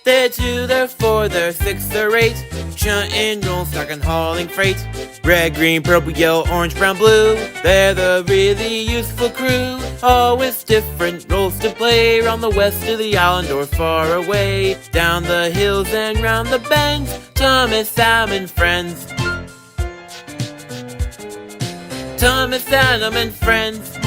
They're 2, they're 4, they're 6, they're 8. Shunting, roll, stacking, hauling freight. Red, green, purple, yellow, orange, brown, blue. They're the really useful crew. Always different roles to play. Round the west of the island or far away. Down the hills and round the bends. Thomas, Sam, and friends. Thomas, Adam, and friends.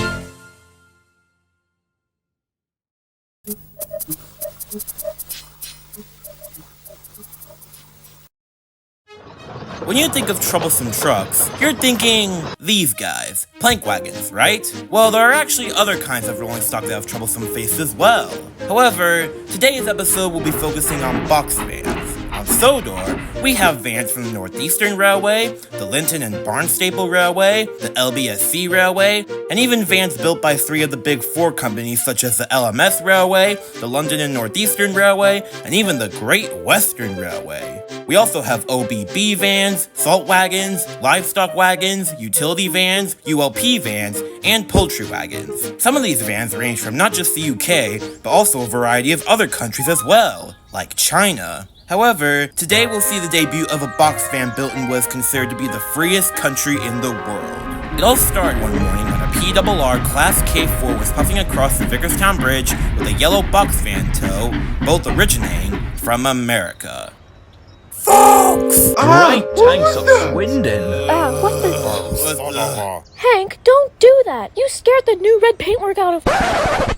When you think of troublesome trucks, you're thinking these guys, plank wagons, right? Well, there are actually other kinds of rolling stock that have troublesome faces as well. However, today's episode will be focusing on box vans. On Sodor, we have vans from the Northeastern Railway, the Linton and Barnstaple Railway, the LBSC Railway, and even vans built by 3 of the big 4 companies such as the LMS Railway, the London and Northeastern Railway, and even the Great Western Railway. We also have OBB vans, salt wagons, livestock wagons, utility vans, ULP vans, and poultry wagons. Some of these vans range from not just the UK, but also a variety of other countries as well, like China. However, today we'll see the debut of a box van built in what is considered to be the freest country in the world. It all started one morning when a PRR Class K4 was puffing across the Vickerstown Bridge with a yellow box van tow, both originating from America. Folks! Great tanks of Swindon. What the... Hank, don't do that. You scared the new red paintwork out of...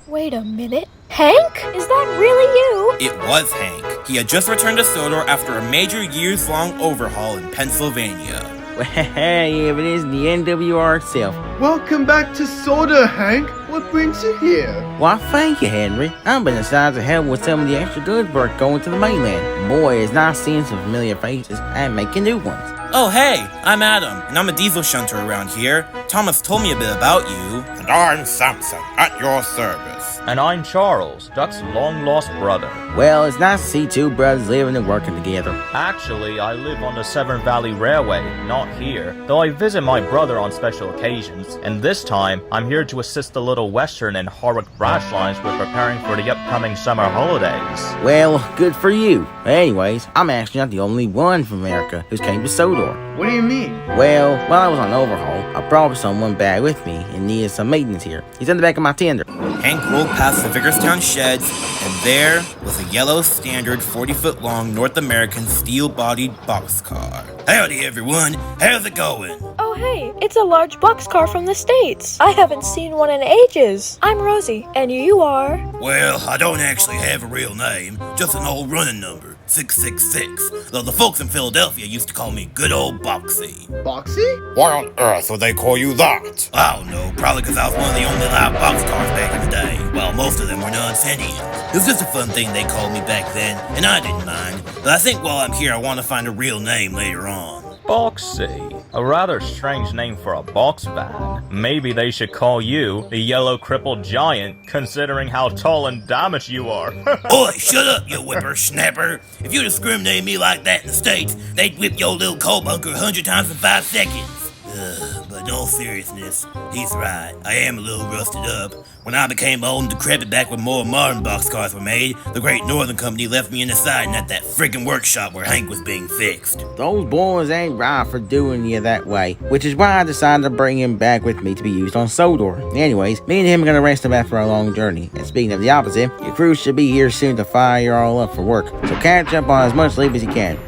Wait a minute. Hank? Is that really you? It was Hank. He had just returned to Sodor after a major years-long overhaul in Pennsylvania. Well, hey, if it isn't the NWR itself. Welcome back to Sodor, Hank. What brings you here? Why, thank you, Henry. I've been decided to help with some of the extra goods work going to the mainland. Boy, it's nice seeing some familiar faces and making new ones. Oh, hey, I'm Adam, and I'm a diesel shunter around here. Thomas told me a bit about you. And I'm Samson, at your service. And I'm Charles, Duck's long-lost brother. Well, it's nice to see 2 brothers living and working together. Actually, I live on the Severn Valley Railway, not here, though I visit my brother on special occasions, and this time, I'm here to assist the Little Western and Harwick branch lines with preparing for the upcoming summer holidays. Well, good for you. Anyways, I'm actually not the only one from America who's came to Sodor. What do you mean? Well, while I was on overhaul, I brought someone back with me and needed some maintenance here. He's in the back of my tender. Hank rolled past the Vickerstown sheds, and there was a yellow standard 40-foot-long North American steel-bodied boxcar. Howdy, everyone. How's it going? Oh, hey, it's a large boxcar from the States. I haven't seen one in ages. I'm Rosie, and you are? Well, I don't actually have a real name, just an old running number, 666, though the folks in Philadelphia used to call me good old Boxy. Boxy? Why on earth would they call you that? I don't know, probably because I was one of the only live boxcars back in the day, while most of them were non-sentient. It was just a fun thing they called me back then, and I didn't mind, but I think while I'm here I want to find a real name later on. Boxy. A rather strange name for a box van. Maybe they should call you the Yellow Crippled Giant, considering how tall and damaged you are. Oi, shut up, you whippersnapper. If you discriminate me like that in the States, they'd whip your little coal bunker 100 times in 5 seconds. But in all seriousness, he's right. I am a little rusted up. When I became old and decrepit back when more modern boxcars were made, the Great Northern Company left me in the siding at that friggin' workshop where Hank was being fixed. Those boys ain't right for doing you that way, which is why I decided to bring him back with me to be used on Sodor. Anyways, me and him are gonna rest him after a long journey. And speaking of the opposite, your crew should be here soon to fire you all up for work, so catch up on as much sleep as you can.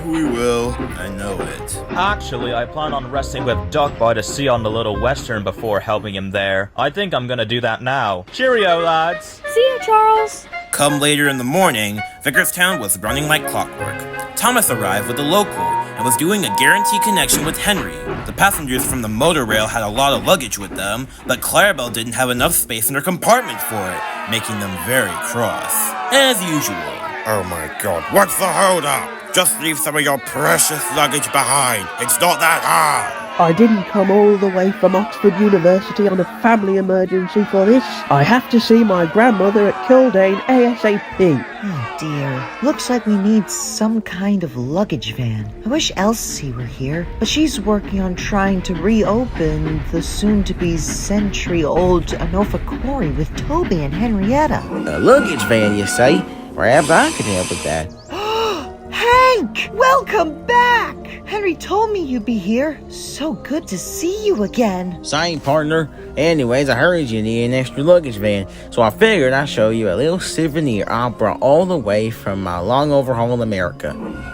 We will. I know it. Actually, I plan on resting with Duck by the sea on the Little Western before helping him there. I think I'm gonna do that now. Cheerio, lads! See ya, Charles. Come later in the morning, Vickerstown was running like clockwork. Thomas arrived with a local and was doing a guarantee connection with Henry. The passengers from the motor rail had a lot of luggage with them, but Clarabelle didn't have enough space in her compartment for it, making them very cross. As usual. Oh my god, what's the hold up? Just leave some of your precious luggage behind. It's not that hard. I didn't come all the way from Oxford University on a family emergency for this. I have to see my grandmother at Kildane ASAP. Oh dear. Looks like we need some kind of luggage van. I wish Elsie were here, but she's working on trying to reopen the soon-to-be century-old Anofa Quarry with Toby and Henrietta. A luggage van, you say? Perhaps I could help with that. Hank! Welcome back! Henry told me you'd be here. So good to see you again. Same, partner. Anyways, I heard you need an extra luggage van, so I figured I'd show you a little souvenir I brought all the way from my long overhaul in America.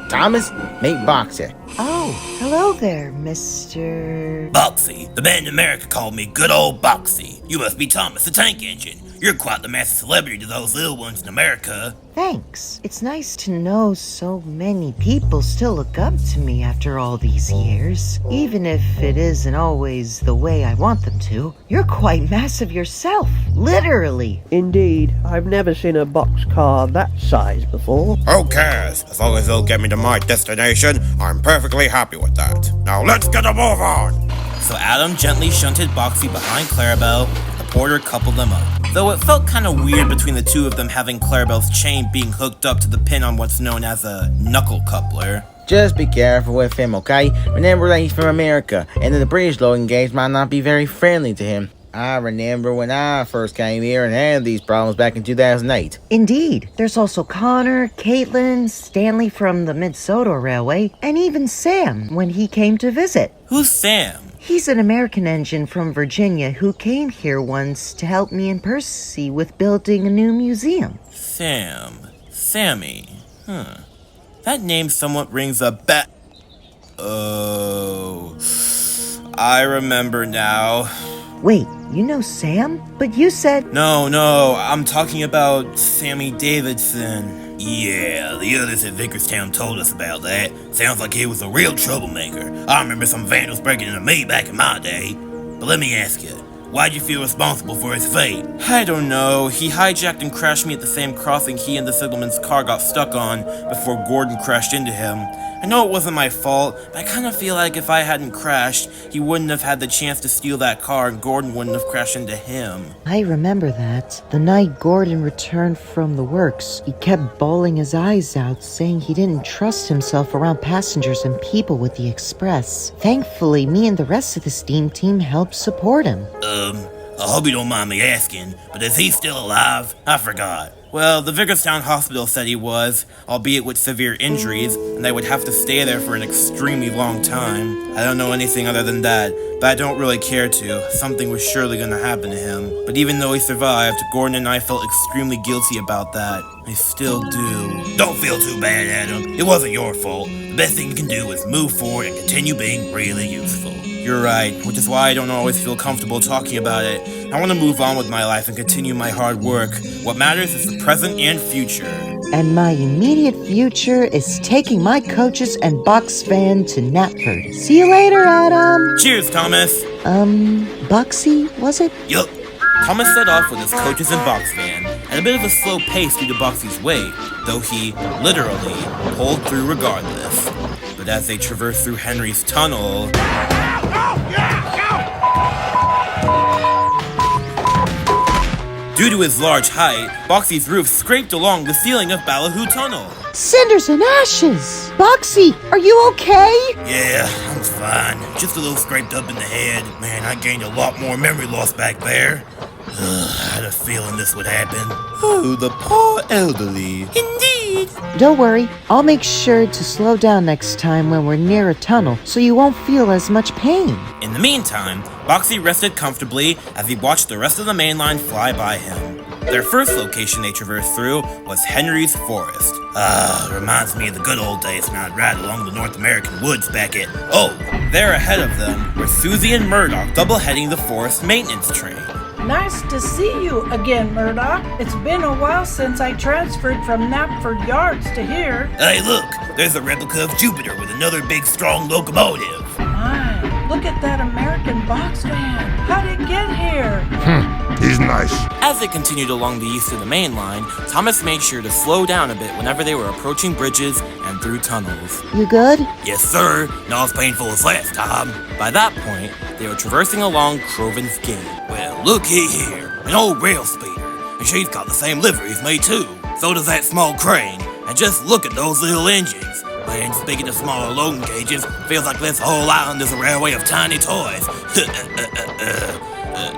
Thomas, meet Boxy. Oh, hello there, Mr. Boxy. The man in America called me good old Boxy. You must be Thomas the Tank Engine. You're quite the massive celebrity to those little ones in America. Thanks. It's nice to know so many people still look up to me after all these years. Even if it isn't always the way I want them to. You're quite massive yourself. Literally. Indeed, I've never seen a boxcar that size before. Who cares? As long as they'll get me to my destination, I'm perfectly happy with that. Now let's get a move on! So Adam gently shunted Boxy behind Clarabelle. The porter coupled them up. Though it felt kind of weird between the two of them having Clarabelle's chain being hooked up to the pin on what's known as a knuckle coupler. Just be careful with him, okay? Remember that he's from America, and the British loading gauge might not be very friendly to him. I remember when I first came here and had these problems back in 2008. Indeed. There's also Connor, Caitlin, Stanley from the Mid-Sodor Railway, and even Sam when he came to visit. Who's Sam? He's an American engine from Virginia who came here once to help me and Percy with building a new museum. Sammy. That name somewhat rings a bell. Oh, I remember now. Wait, you know Sam? But you said... No, I'm talking about Sammy Davidson. Yeah, the others at Vickerstown told us about that. Sounds like he was a real troublemaker. I remember some vandals breaking into me back in my day. But let me ask you, why'd you feel responsible for his fate? I don't know. He hijacked and crashed me at the same crossing he and the signalman's car got stuck on before Gordon crashed into him. I know it wasn't my fault, but I kind of feel like if I hadn't crashed, he wouldn't have had the chance to steal that car and Gordon wouldn't have crashed into him. I remember that. The night Gordon returned from the works, he kept bawling his eyes out, saying he didn't trust himself around passengers and people with the express. Thankfully, me and the rest of the steam team helped support him. I hope you don't mind me asking, but is he still alive? I forgot. Well, the Vickerstown hospital said he was, albeit with severe injuries, and they would have to stay there for an extremely long time. I don't know anything other than that, but I don't really care to. Something was surely gonna happen to him. But even though he survived, Gordon and I felt extremely guilty about that. I still do. Don't feel too bad, Adam. It wasn't your fault. The best thing you can do is move forward and continue being really useful. You're right, which is why I don't always feel comfortable talking about it. I want to move on with my life and continue my hard work. What matters is the present and future. And my immediate future is taking my coaches and box van to Knapford. See you later, Adam. Cheers, Thomas. Boxy, was it? Yup. Thomas set off with his coaches and box van at a bit of a slow pace due to Boxy's weight, though he, literally, pulled through regardless. But as they traversed through Henry's tunnel... Due to his large height, Boxy's roof scraped along the ceiling of Ballyhoo Tunnel. Cinders and ashes! Boxy, are you okay? Yeah, I'm fine. Just a little scraped up in the head. Man, I gained a lot more memory loss back there. I had a feeling this would happen. Oh, the poor elderly. Indeed. Don't worry, I'll make sure to slow down next time when we're near a tunnel so you won't feel as much pain. In the meantime, Boxy rested comfortably as he watched the rest of the mainline fly by him. Their first location they traversed through was Henry's Forest. Reminds me of the good old days when I'd ride along the North American woods back at... Oh, there ahead of them were Susie and Murdoch double-heading the forest maintenance train. Nice to see you again, Murdoch. It's been a while since I transferred from Knapford Yards to here. Hey, look, there's a replica of Jupiter with another big, strong locomotive. My, look at that American box van. How'd it get here? He's nice. As they continued along the east of the main line, Thomas made sure to slow down a bit whenever they were approaching bridges and through tunnels. You good? Yes, sir. Not as painful as last time. By that point, they were traversing along Crovan's Gate. Well, looky here. An old rail speeder. And she's got the same livery as me, too. So does that small crane. And just look at those little engines. Man, speaking of smaller loading gauges, feels like this whole island is a railway of tiny toys.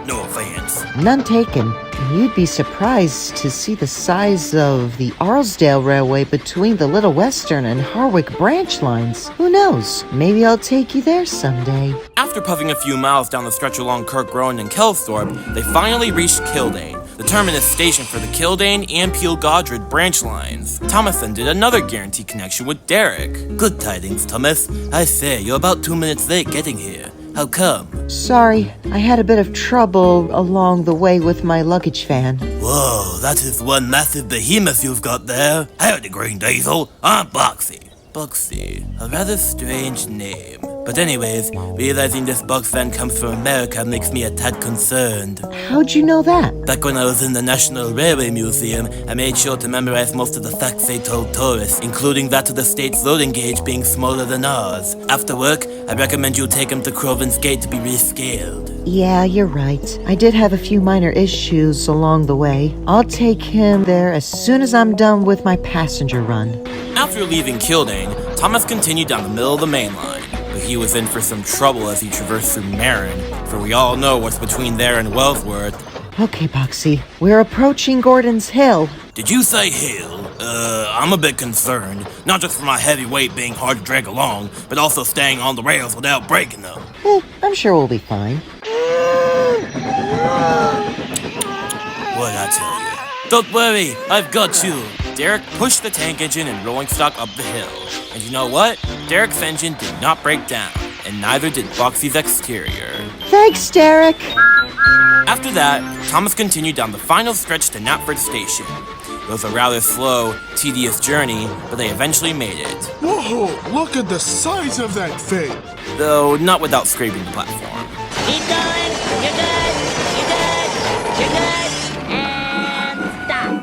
No offense. None taken. You'd be surprised to see the size of the Arlesdale Railway between the Little Western and Harwick branch lines. Who knows? Maybe I'll take you there someday. After puffing a few miles down the stretch along Kirk Rowan and Kelsthorpe, they finally reached Kildane, the terminus station for the Kildane and Peel Godred branch lines. Thomas then did another guaranteed connection with Derek. Good tidings, Thomas. I say, you're about 2 minutes late getting here. How come? Sorry, I had a bit of trouble along the way with my luggage van. Whoa, that is one massive behemoth you've got there. Howdy, Green Diesel. I'm Boxy. Boxy, a rather strange name. But anyways, realizing this box van comes from America makes me a tad concerned. How'd you know that? Back when I was in the National Railway Museum, I made sure to memorize most of the facts they told tourists, including that of the state's loading gauge being smaller than ours. After work, I recommend you take him to Crovan's Gate to be rescaled. Yeah, you're right. I did have a few minor issues along the way. I'll take him there as soon as I'm done with my passenger run. After leaving Kildane, Thomas continued down the middle of the main line. But he was in for some trouble as he traversed through Marin, for we all know what's between there and Wellsworth. Okay, Boxy. We're approaching Gordon's Hill. Did you say hill? I'm a bit concerned. Not just for my heavy weight being hard to drag along, but also staying on the rails without breaking them. I'm sure we'll be fine. What'd I tell you? Don't worry, I've got you. Derek pushed the tank engine and rolling stock up the hill. And you know what? Derek's engine did not break down, and neither did Boxy's exterior. Thanks, Derek. After that, Thomas continued down the final stretch to Knapford Station. It was a rather slow, tedious journey, but they eventually made it. Whoa, look at the size of that thing. Though not without scraping the platform. Keep going. You're good. You're good. You're good. And stop.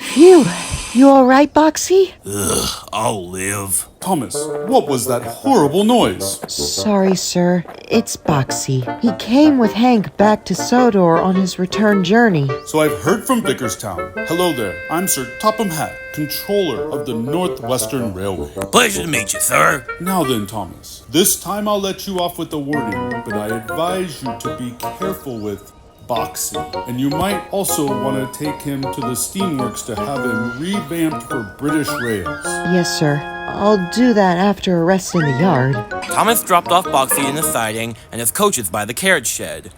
Phew. You alright, Boxy? Ugh, I'll live. Thomas, what was that horrible noise? Sorry, sir. It's Boxy. He came with Hank back to Sodor on his return journey. So I've heard from Vickerstown. Hello there, I'm Sir Topham Hatt, controller of the Northwestern Railway. Pleasure to meet you, sir. Now then, Thomas, this time I'll let you off with a warning, but I advise you to be careful with Boxy. And you might also want to take him to the steamworks to have him revamped for British rails. Yes, sir. I'll do that after arresting the yard. Thomas dropped off Boxy in the siding and his coaches by the carriage shed,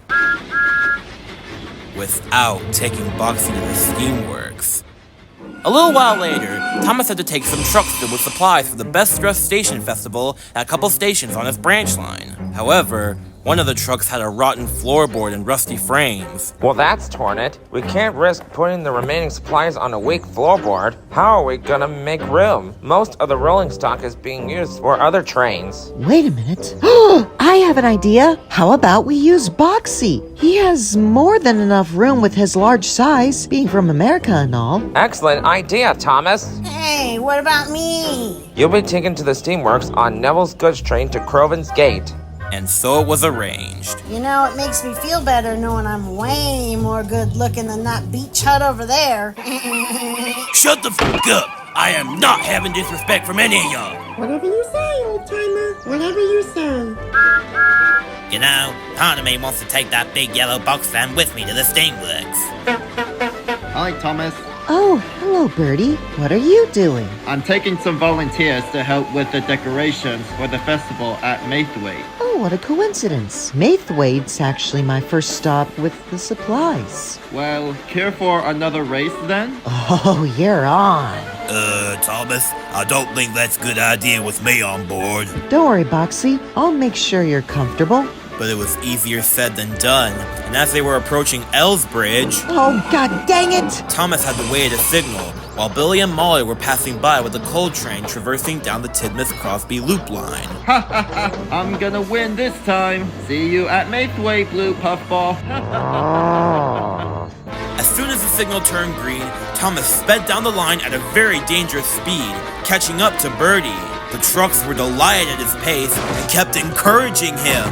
without taking Boxy to the steamworks. A little while later, Thomas had to take some trucks filled with supplies for the Best Dressed Station Festival at a couple stations on his branch line. However, one of the trucks had a rotten floorboard and rusty frames. Well, that's torn it. We can't risk putting the remaining supplies on a weak floorboard. How are we gonna make room? Most of the rolling stock is being used for other trains. Wait a minute. I have an idea. How about we use Boxy? He has more than enough room with his large size, being from America and all. Excellent idea, Thomas. Hey, what about me? You'll be taken to the steamworks on Neville's goods train to Crovan's Gate. And so it was arranged. You know, it makes me feel better knowing I'm way more good looking than that beach hut over there. Shut the fuck up! I am not having disrespect from any of y'all. Whatever you say, old timer. Whatever you say. You know, part of me wants to take that big yellow box van with me to the steamworks. Hi, Thomas. Oh, hello, Bertie. What are you doing? I'm taking some volunteers to help with the decorations for the festival at Maithwaite. Oh, what a coincidence. Maithwaite's actually my first stop with the supplies. Well, care for another race then? Oh, you're on. Thomas, I don't think that's a good idea with me on board. Don't worry, Boxy. I'll make sure you're comfortable. But it was easier said than done, and as they were approaching Elsbridge... Oh, god dang it! Thomas had to wait at a signal, while Billy and Molly were passing by with the coal train traversing down the Tidmouth-Crosby loop line. Ha ha ha! I'm gonna win this time! See you at Maithwaite, Blue Puffball! As soon as the signal turned green, Thomas sped down the line at a very dangerous speed, catching up to Birdie. The trucks were delighted at his pace and kept encouraging him.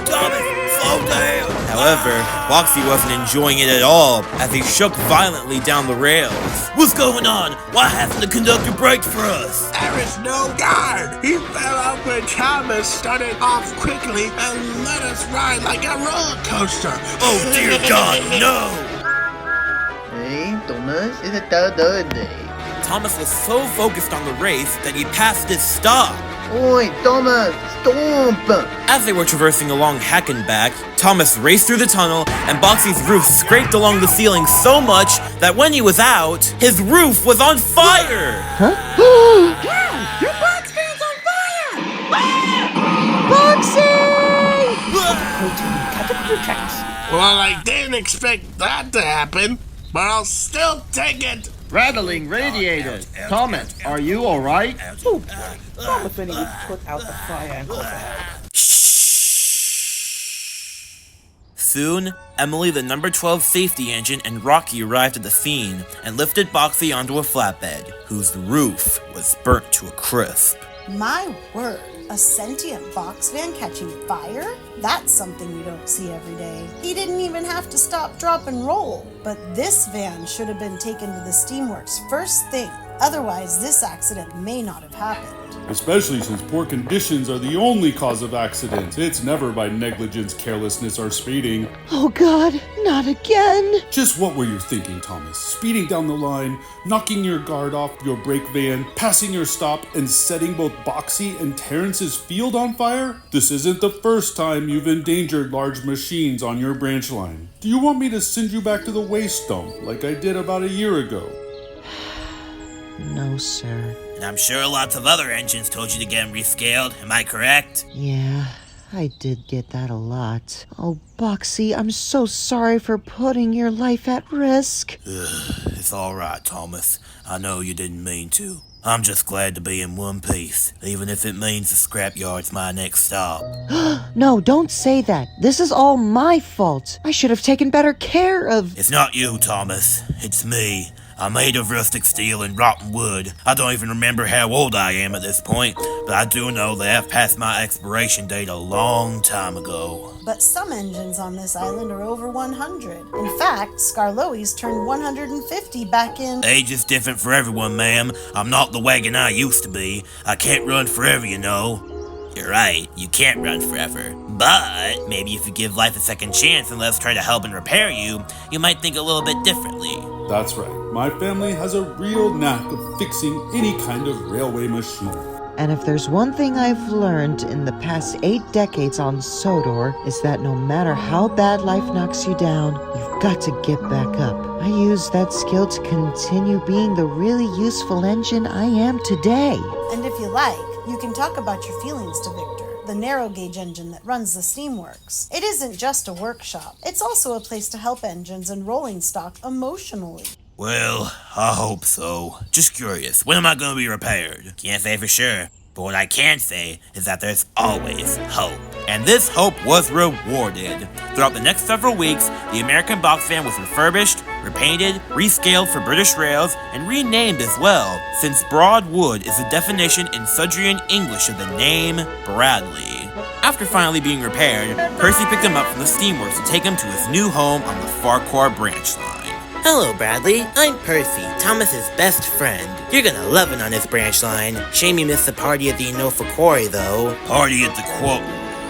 Thomas, slow down! However, Boxy wasn't enjoying it at all as he shook violently down the rails. What's going on? Why hasn't the conductor braked for us? There is no guard. He fell out when Thomas started off quickly and let us ride like a roller coaster. Oh dear God, no! Hey, Thomas, it's another day. Thomas was so focused on the race that he passed his stop. Oi, Thomas, stop! As they were traversing along Hackenbach, Thomas raced through the tunnel and Boxy's roof scraped along the ceiling so much that when he was out, his roof was on fire! Huh? Wow, your box van's on fire! Boxy! Well, I didn't expect that to happen, but I'll still take it. Rattling radiators. Thomas, are you alright? Oh, Thomas when he put out the fire and caught fire. Soon, Emily, the number 12 safety engine, and Rocky arrived at the scene and lifted Boxy onto a flatbed, whose roof was burnt to a crisp. My word, a sentient box van catching fire? That's something you don't see every day. He didn't even have to stop, drop, and roll. But this van should have been taken to the steamworks first thing. Otherwise, this accident may not have happened. Especially since poor conditions are the only cause of accidents. It's never by negligence, carelessness, or speeding. Oh God, not again. Just what were you thinking, Thomas? Speeding down the line, knocking your guard off your brake van, passing your stop, and setting both Boxy and Terrence's field on fire? This isn't the first time you've endangered large machines on your branch line. Do you want me to send you back to the waste dump like I did about a year ago? No, sir. And I'm sure lots of other engines told you to get them rescaled, am I correct? Yeah, I did get that a lot. Oh, Boxy, I'm so sorry for putting your life at risk. It's alright, Thomas. I know you didn't mean to. I'm just glad to be in one piece, even if it means the scrapyard's my next stop. No, don't say that. This is all my fault. I should have taken better care of... It's not you, Thomas. It's me. I'm made of rustic steel and rotten wood. I don't even remember how old I am at this point, but I do know that I've passed my expiration date a long time ago. But some engines on this island are over 100. In fact, Skarloey's turned 150 back in... Age is different for everyone, ma'am. I'm not the wagon I used to be. I can't run forever, you know. You're right, you can't run forever. But maybe if you give life a second chance and let us try to help and repair you, you might think a little bit differently. That's right. My family has a real knack of fixing any kind of railway machine. And if there's one thing I've learned in the past 8 decades on Sodor, is that no matter how bad life knocks you down, you've got to get back up. I use that skill to continue being the really useful engine I am today. And if you like, you can talk about your feelings to Victor, the narrow gauge engine that runs the steamworks. It isn't just a workshop. It's also a place to help engines and rolling stock emotionally. Well, I hope so. Just curious, when am I gonna be repaired? Can't say for sure, but what I can say is that there's always hope. And this hope was rewarded. Throughout the next several weeks, the American box van was refurbished, repainted, rescaled for British rails, and renamed as well, since broad wood is the definition in Sudrian English of the name Bradley. After finally being repaired, Percy picked him up from the steamworks to take him to his new home on the Farquhar branch line. Hello, Bradley. I'm Percy, Thomas's best friend. You're gonna love it on this branch line. Shame you missed the party at the Enofa Quarry, though. Party at the Quarry?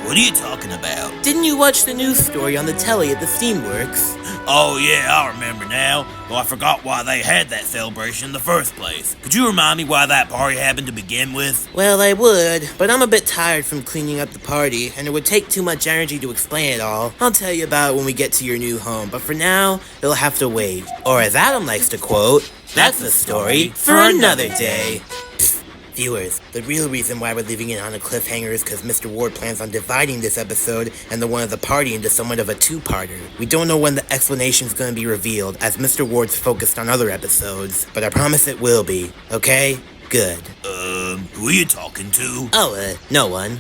What are you talking about? Didn't you watch the news story on the telly at the Steamworks? Oh yeah, I remember now. Though I forgot why they had that celebration in the first place. Could you remind me why that party happened to begin with? Well, I would, but I'm a bit tired from cleaning up the party, and it would take too much energy to explain it all. I'll tell you about it when we get to your new home, but for now, it'll have to wait. Or as Adam likes to quote, that's a story for another day. Viewers, the real reason why we're leaving it on a cliffhanger is because Mr. Ward plans on dividing this episode and the one of the party into somewhat of a two-parter. We don't know when the explanation's gonna be revealed, as Mr. Ward's focused on other episodes, but I promise it will be, okay? Good. Who are you talking to? Oh, no one.